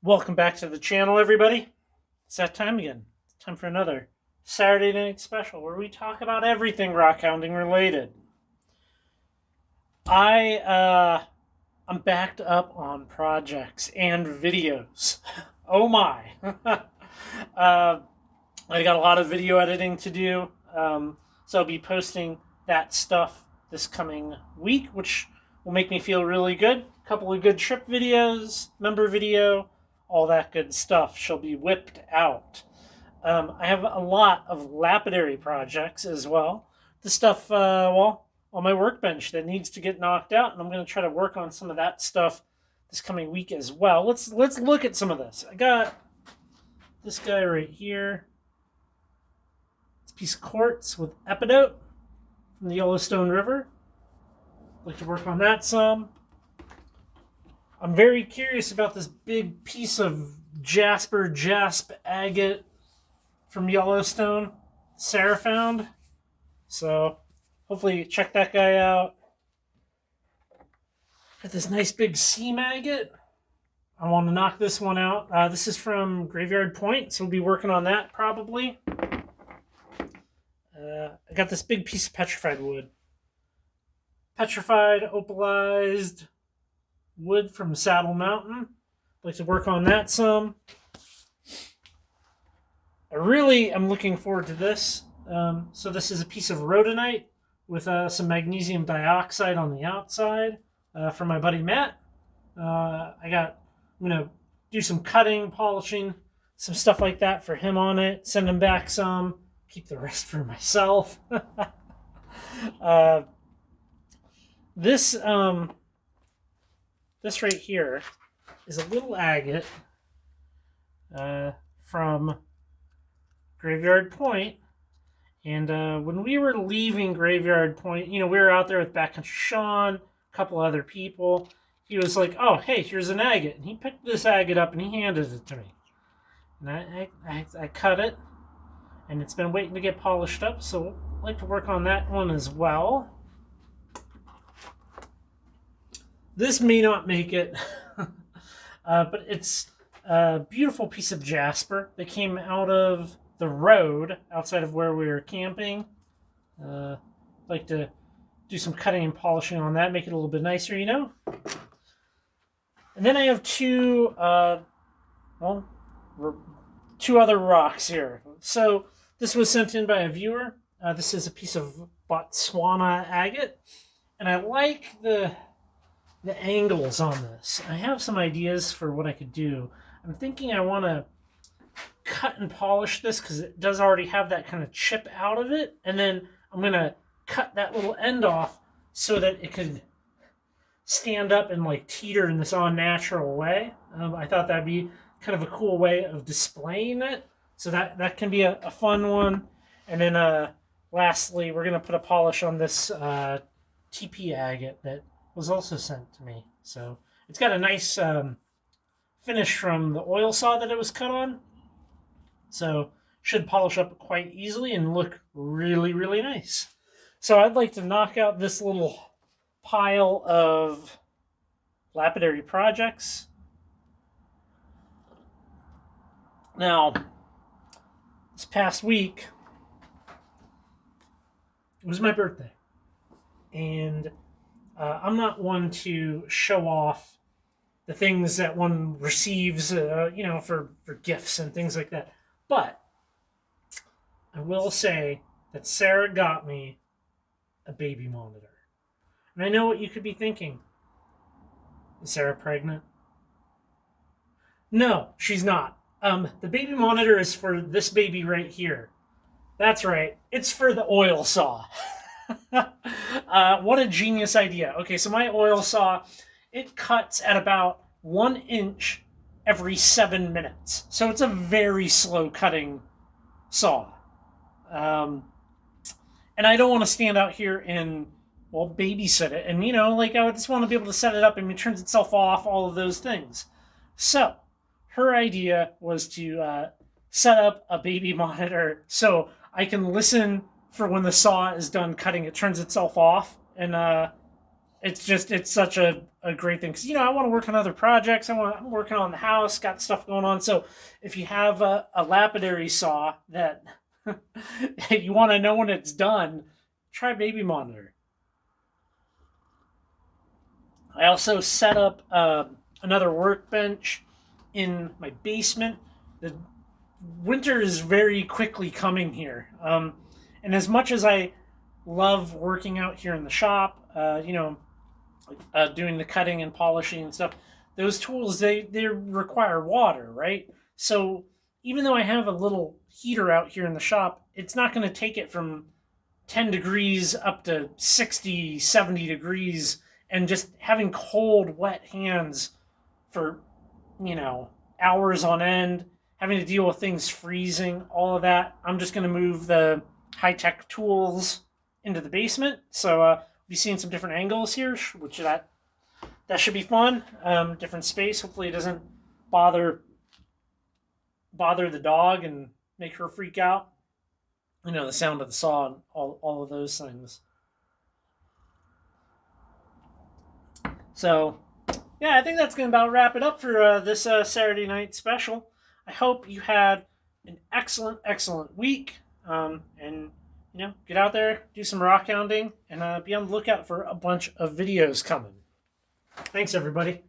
Welcome back to the channel, everybody. It's that time again. It's time for another Saturday night special where we talk about everything rockhounding related. I'm backed up on projects and videos. Oh my! I got a lot of video editing to do, so I'll be posting that stuff this coming week, which will make me feel really good. A couple of good trip videos, member video, all that good stuff shall be whipped out. I have a lot of lapidary projects as well. The stuff, on my workbench that needs to get knocked out, and I'm going to try to work on some of that stuff this coming week as well. Let's look at some of this. I got this guy right here. It's a piece of quartz with epidote from the Yellowstone River. I'd like to work on that some. I'm very curious about this big piece of jasp agate from Yellowstone Sarah found. So hopefully check that guy out. Got this nice big seam agate. I want to knock this one out. This is from Graveyard Point, so we'll be working on that probably. I got this big piece of petrified wood. Petrified, opalized wood from Saddle Mountain. I'd like to work on that some. I really am looking forward to this. So this is a piece of rhodonite with some magnesium dioxide on the outside from my buddy Matt. I'm going to do some cutting, polishing, some stuff like that for him on it. Send him back some. Keep the rest for myself. This right here is a little agate from Graveyard Point. And when we were leaving Graveyard Point, we were out there with Backcountry Sean, a couple other people. He was like, oh, hey, here's an agate. And he picked this agate up and he handed it to me. And I cut it. And it's been waiting to get polished up, so I'd like to work on that one as well. This may not make it, but it's a beautiful piece of jasper that came out of the road outside of where we were camping. I'd like to do some cutting and polishing on that, make it a little bit nicer, And then I have two other rocks here. So this was sent in by a viewer. This is a piece of Botswana agate, and I like the angles on this. I have some ideas for what I could do. I'm thinking I want to cut and polish this because it does already have that kind of chip out of it, and then I'm going to cut that little end off so that it could stand up and like teeter in this all-natural way. I thought that'd be kind of a cool way of displaying it. So that can be a fun one. And then lastly, we're going to put a polish on this TP agate that was also sent to me. So it's got a nice finish from the oil saw that it was cut on. So should polish up quite easily and look really, really nice. So I'd like to knock out this little pile of lapidary projects. Now, this past week, it was my birthday. And I'm not one to show off the things that one receives, for gifts and things like that. But I will say that Sarah got me a baby monitor. And I know what you could be thinking. Is Sarah pregnant? No, she's not. The baby monitor is for this baby right here. That's right. It's for the oil saw. What a genius idea. Okay, so my oil saw, it cuts at about 1 inch every 7 minutes. So it's a very slow cutting saw. And I don't want to stand out here and, babysit it. And, I just want to be able to set it up and it turns itself off, all of those things. So her idea was to set up a baby monitor so I can listen for when the saw is done cutting. It turns itself off, and it's such a great thing because I want to work on other projects. I'm working on the house, got stuff going on. So if you have a lapidary saw that you want to know when it's done, try Baby Monitor. I also set up another workbench in my basement. The winter is very quickly coming here, and as much as I love working out here in the shop, doing the cutting and polishing and stuff, those tools they require water, right? So even though I have a little heater out here in the shop, it's not going to take it from 10 degrees up to 60, 70 degrees, and just having cold, wet hands for, hours on end, having to deal with things freezing, all of that. I'm just going to move the high-tech tools into the basement. So we'll be seeing some different angles here, which that should be fun. Different space. Hopefully it doesn't bother the dog and make her freak out. The sound of the saw and all of those things. So, yeah, I think that's going to about wrap it up for this Saturday night special. I hope you had an excellent, excellent week. And, get out there, do some rock hounding, and be on the lookout for a bunch of videos coming. Thanks, everybody.